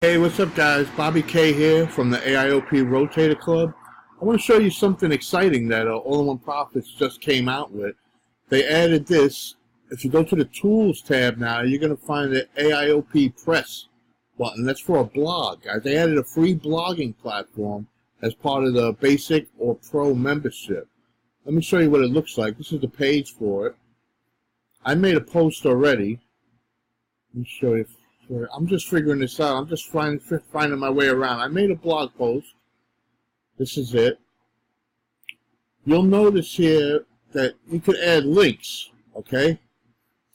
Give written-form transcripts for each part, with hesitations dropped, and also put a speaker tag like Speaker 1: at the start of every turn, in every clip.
Speaker 1: Hey, what's up guys? Bobby K here from the AIOP Rotator Club. I want to show you something exciting that All-in-One Profits just came out with. They added this. If you go to the Tools tab now, you're going to find the AIOP Press button. That's for a blog, guys. They added a free blogging platform as part of the Basic or Pro membership. Let me show you what it looks like. This is the page for it. I made a post already. Let me show you. I'm just figuring this out. I'm just finding my way around. I made a blog post. This is it. You'll notice here that you could add links, okay?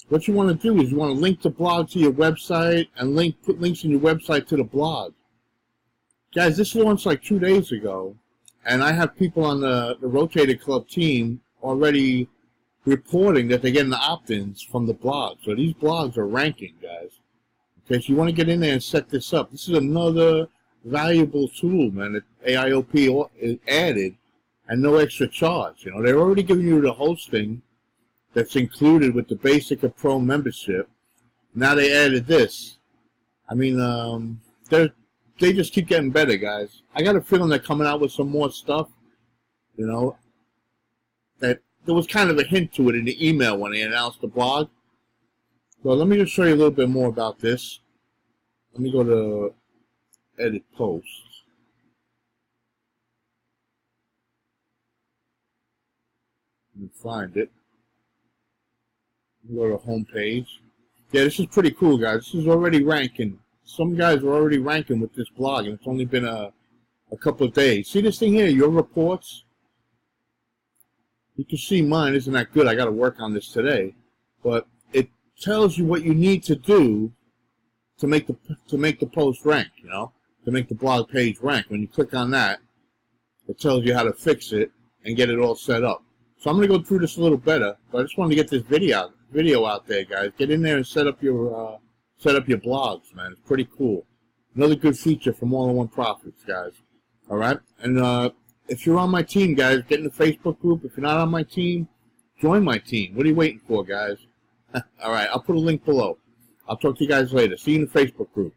Speaker 1: What you want to do is you want to link the blog to your website and put links in your website to the blog. Guys, this launched like 2 days ago, and I have people on the Rotator Club team already reporting that they're getting the opt-ins from the blog. So these blogs are ranking, guys. Okay, so you want to get in there and set this up. This is another valuable tool, man, that AIOP is added and no extra charge. You know, they're already giving you the hosting that's included with the Basic or Pro membership. Now they added this. I mean, they just keep getting better, guys. I got a feeling they're coming out with some more stuff, you know, that there was kind of a hint to it in the email when they announced the blog. Well, let me just show you a little bit more about this. Let me go to Edit Post. Let me find it. Let me go to Home Page. Yeah, this is pretty cool, guys. This is already ranking. Some guys are already ranking with this blog, and it's only been a couple of days. See this thing here, your reports? You can see mine isn't that good. I got to work on this today. But it tells you what you need to do to make the post rank, you know, to make the blog page rank. When you click on that, it tells you how to fix it and get it all set up. So I'm going to go through this a little better, but I just wanted to get this video out there, guys. Get in there and set up your blogs, man. It's pretty cool. Another good feature from All-in-One Profits, guys. All right, and if you're on my team, guys, get in the Facebook group. If you're not on my team, join my team. What are you waiting for, guys? All right, I'll put a link below. I'll talk to you guys later. See you in the Facebook group.